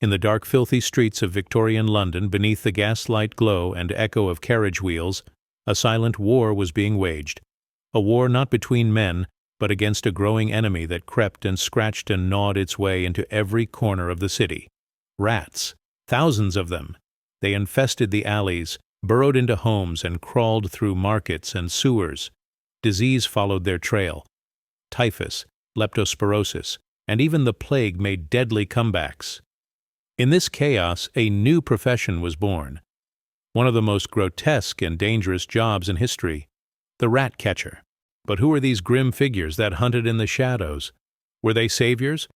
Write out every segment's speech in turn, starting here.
In the dark, filthy streets of Victorian London, beneath the gaslight glow and echo of carriage wheels, a silent war was being waged. A war not between men, but against a growing enemy that crept and scratched and gnawed its way into every corner of the city. Rats. Thousands of them. They infested the alleys, burrowed into homes, and crawled through markets and sewers. Disease followed their trail. Typhus, leptospirosis, and even the plague made deadly comebacks. In this chaos, a new profession was born. One of the most grotesque and dangerous jobs in history, the rat catcher. But who were these grim figures that hunted in the shadows? Were they saviors,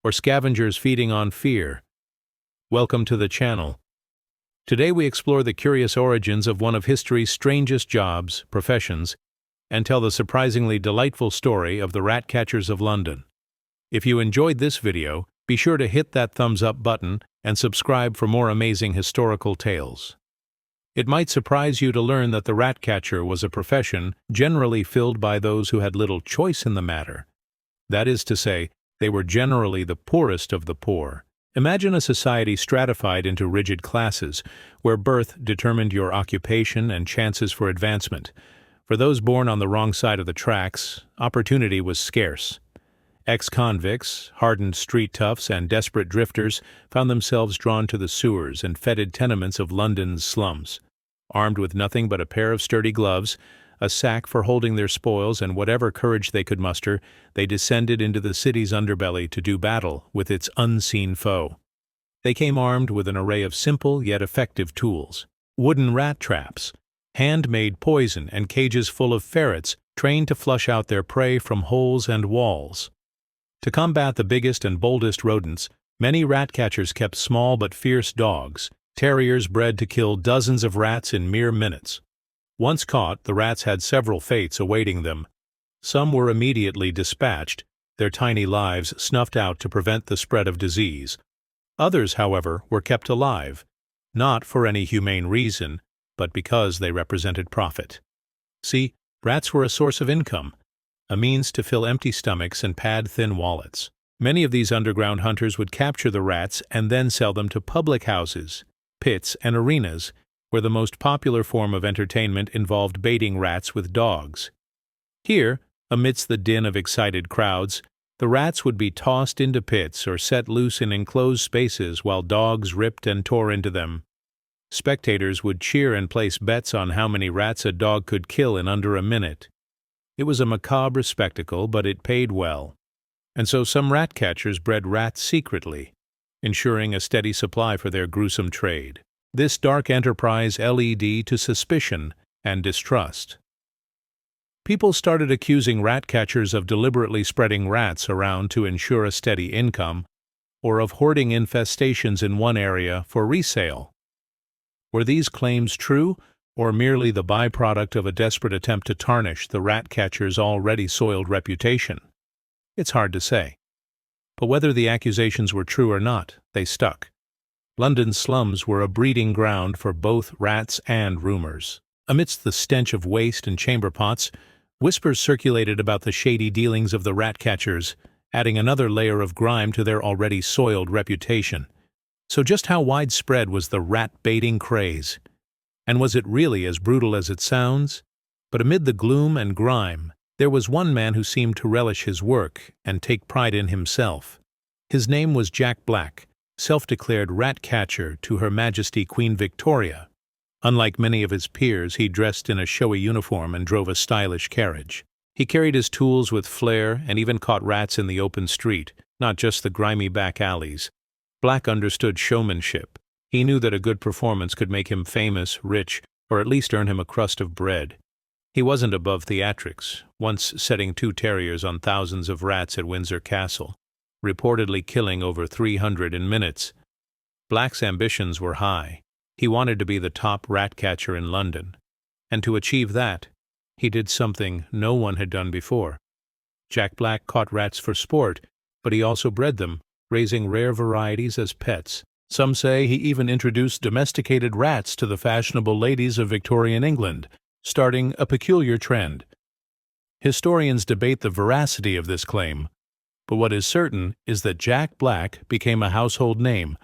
or scavengers feeding on fear? Welcome to the channel. Today we explore the curious origins of one of history's strangest jobs, professions, and tell the surprisingly delightful story of the rat catchers of London. If you enjoyed this video, be sure to hit that thumbs up button and subscribe for more amazing historical tales. It might surprise you to learn that the rat catcher was a profession generally filled by those who had little choice in the matter. That is to say, they were generally the poorest of the poor. Imagine a society stratified into rigid classes, where birth determined your occupation and chances for advancement. For those born on the wrong side of the tracks, opportunity was scarce. Ex-convicts, hardened street toughs, and desperate drifters found themselves drawn to the sewers and fetid tenements of London's slums. Armed with nothing but a pair of sturdy gloves, a sack for holding their spoils, and whatever courage they could muster, they descended into the city's underbelly to do battle with its unseen foe. They came armed with an array of simple yet effective tools: wooden rat traps, handmade poison, and cages full of ferrets trained to flush out their prey from holes and walls. To combat the biggest and boldest rodents, many rat catchers kept small but fierce dogs, terriers bred to kill dozens of rats in mere minutes. Once caught, the rats had several fates awaiting them. Some were immediately dispatched, their tiny lives snuffed out to prevent the spread of disease. Others, however, were kept alive, not for any humane reason, but because they represented profit. See, rats were a source of income, a means to fill empty stomachs and pad thin wallets. Many of these underground hunters would capture the rats and then sell them to public houses, pits, and arenas, where the most popular form of entertainment involved baiting rats with dogs. Here, amidst the din of excited crowds, the rats would be tossed into pits or set loose in enclosed spaces while dogs ripped and tore into them. Spectators would cheer and place bets on how many rats a dog could kill in under a minute. It was a macabre spectacle, but it paid well. And so some rat catchers bred rats secretly, ensuring a steady supply for their gruesome trade. This dark enterprise led to suspicion and distrust. People started accusing rat catchers of deliberately spreading rats around to ensure a steady income, or of hoarding infestations in one area for resale. Were these claims true, or merely the byproduct of a desperate attempt to tarnish the rat catcher's already soiled reputation? It's hard to say. But whether the accusations were true or not, they stuck. London's slums were a breeding ground for both rats and rumors. Amidst the stench of waste and chamber pots, whispers circulated about the shady dealings of the rat catchers, adding another layer of grime to their already soiled reputation. So just how widespread was the rat-baiting craze? And was it really as brutal as it sounds? But amid the gloom and grime, there was one man who seemed to relish his work and take pride in himself. His name was Jack Black, self-declared rat catcher to Her Majesty Queen Victoria. Unlike many of his peers, he dressed in a showy uniform and drove a stylish carriage. He carried his tools with flair and even caught rats in the open street, not just the grimy back alleys. Black understood showmanship. He knew that a good performance could make him famous, rich, or at least earn him a crust of bread. He wasn't above theatrics, once setting 2 terriers on thousands of rats at Windsor Castle, reportedly killing over 300 in minutes. Black's ambitions were high. He wanted to be the top rat catcher in London. And to achieve that, he did something no one had done before. Jack Black caught rats for sport, but he also bred them, raising rare varieties as pets. Some say he even introduced domesticated rats to the fashionable ladies of Victorian England, starting a peculiar trend. Historians debate the veracity of this claim, but what is certain is that Jack Black became a household name,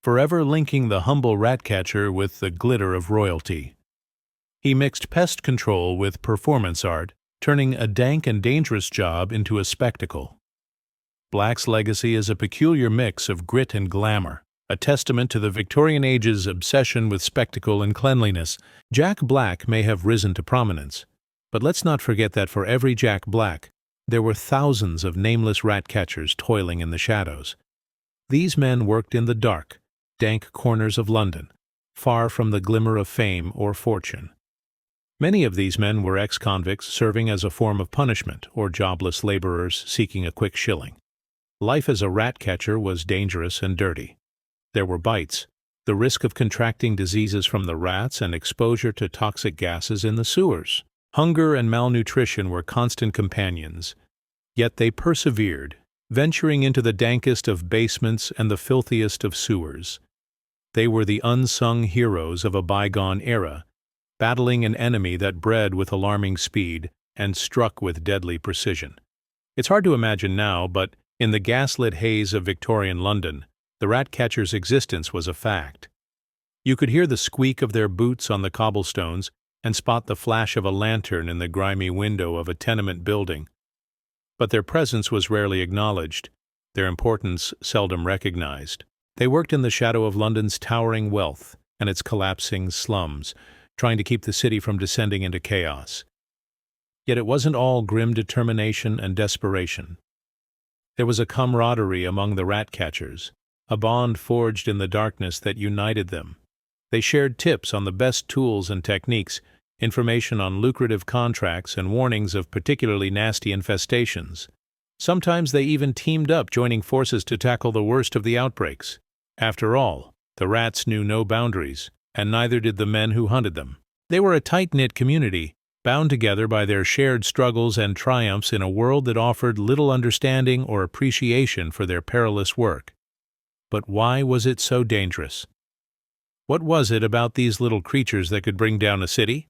forever linking the humble rat catcher with the glitter of royalty. He mixed pest control with performance art, turning a dank and dangerous job into a spectacle. Black's legacy is a peculiar mix of grit and glamour, a testament to the Victorian age's obsession with spectacle and cleanliness. Jack Black may have risen to prominence, but let's not forget that for every Jack Black, there were thousands of nameless rat catchers toiling in the shadows. These men worked in the dark, dank corners of London, far from the glimmer of fame or fortune. Many of these men were ex-convicts serving as a form of punishment or jobless laborers seeking a quick shilling. Life as a rat catcher was dangerous and dirty. There were bites, the risk of contracting diseases from the rats and exposure to toxic gases in the sewers. Hunger and malnutrition were constant companions, yet they persevered, venturing into the dankest of basements and the filthiest of sewers. They were the unsung heroes of a bygone era, battling an enemy that bred with alarming speed and struck with deadly precision. It's hard to imagine now, but in the gaslit haze of Victorian London, the rat catcher's existence was a fact. You could hear the squeak of their boots on the cobblestones and spot the flash of a lantern in the grimy window of a tenement building. But their presence was rarely acknowledged, their importance seldom recognized. They worked in the shadow of London's towering wealth and its collapsing slums, trying to keep the city from descending into chaos. Yet it wasn't all grim determination and desperation. There was a camaraderie among the rat catchers, a bond forged in the darkness that united them. They shared tips on the best tools and techniques, information on lucrative contracts, and warnings of particularly nasty infestations. Sometimes they even teamed up, joining forces to tackle the worst of the outbreaks. After all, the rats knew no boundaries, and neither did the men who hunted them. They were a tight-knit community, bound together by their shared struggles and triumphs in a world that offered little understanding or appreciation for their perilous work. But why was it so dangerous? What was it about these little creatures that could bring down a city?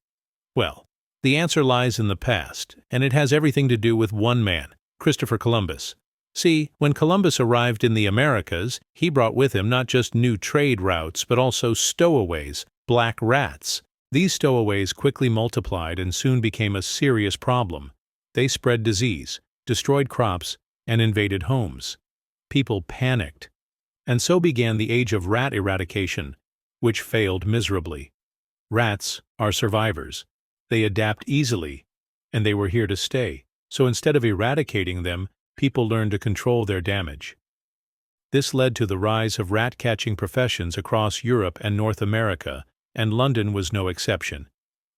Well, the answer lies in the past, and it has everything to do with one man, Christopher Columbus. See, when Columbus arrived in the Americas, he brought with him not just new trade routes, but also stowaways, black rats. These stowaways quickly multiplied and soon became a serious problem. They spread disease, destroyed crops, and invaded homes. People panicked. And so began the age of rat eradication, which failed miserably. Rats are survivors. They adapt easily, and they were here to stay. So instead of eradicating them, people learned to control their damage. This led to the rise of rat-catching professions across Europe and North America, and London was no exception.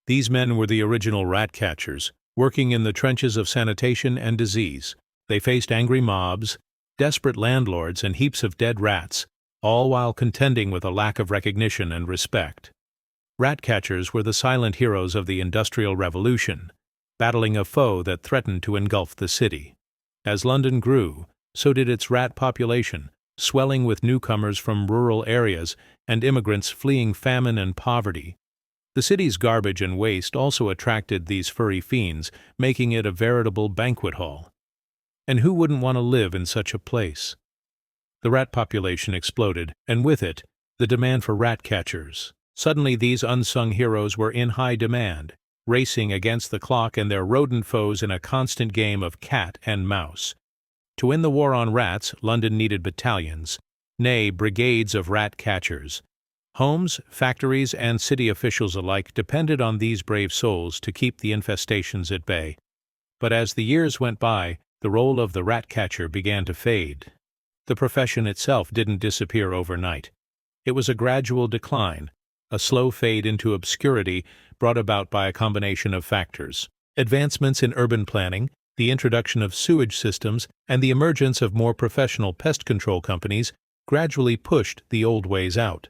These men were the original rat catchers, working in the trenches of sanitation and disease. They faced angry mobs, desperate landlords, and heaps of dead rats, all while contending with a lack of recognition and respect. Rat catchers were the silent heroes of the Industrial Revolution, battling a foe that threatened to engulf the city. As London grew, so did its rat population, swelling with newcomers from rural areas and immigrants fleeing famine and poverty. The city's garbage and waste also attracted these furry fiends, making it a veritable banquet hall. And who wouldn't want to live in such a place? The rat population exploded, and with it, the demand for rat catchers. Suddenly these unsung heroes were in high demand, racing against the clock and their rodent foes in a constant game of cat and mouse. To win the war on rats, London needed battalions, nay, brigades of rat catchers. Homes, factories, and city officials alike depended on these brave souls to keep the infestations at bay. But as the years went by, the role of the rat catcher began to fade. The profession itself didn't disappear overnight. It was a gradual decline, a slow fade into obscurity brought about by a combination of factors. Advancements in urban planning, the introduction of sewage systems, and the emergence of more professional pest control companies gradually pushed the old ways out.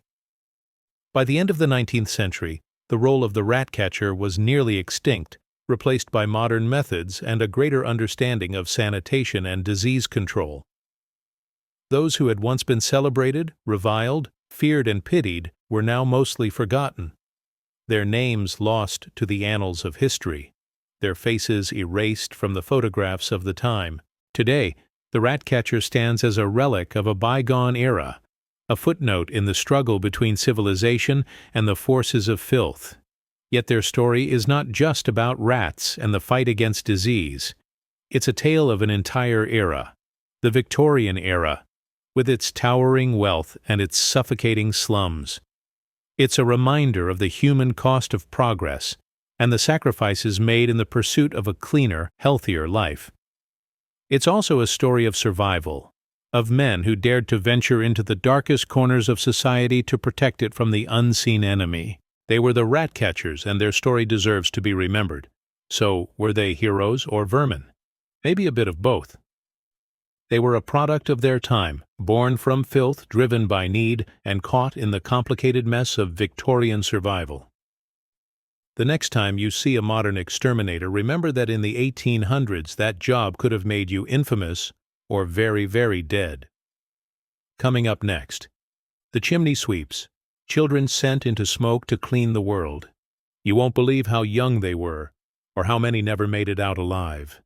By the end of the 19th century, the role of the rat catcher was nearly extinct, replaced by modern methods and a greater understanding of sanitation and disease control. Those who had once been celebrated, reviled, feared, and pitied were now mostly forgotten, their names lost to the annals of history, their faces erased from the photographs of the time. Today, the rat catcher stands as a relic of a bygone era, a footnote in the struggle between civilization and the forces of filth. Yet their story is not just about rats and the fight against disease. It's a tale of an entire era, the Victorian era, with its towering wealth and its suffocating slums. It's a reminder of the human cost of progress and the sacrifices made in the pursuit of a cleaner, healthier life. It's also a story of survival, of men who dared to venture into the darkest corners of society to protect it from the unseen enemy. They were the rat catchers, and their story deserves to be remembered. So, were they heroes or vermin? Maybe a bit of both. They were a product of their time, born from filth, driven by need, and caught in the complicated mess of Victorian survival. The next time you see a modern exterminator, remember that in the 1800s that job could have made you infamous or very, very dead. Coming up next, the chimney sweeps, children sent into smoke to clean the world. You won't believe how young they were, or how many never made it out alive.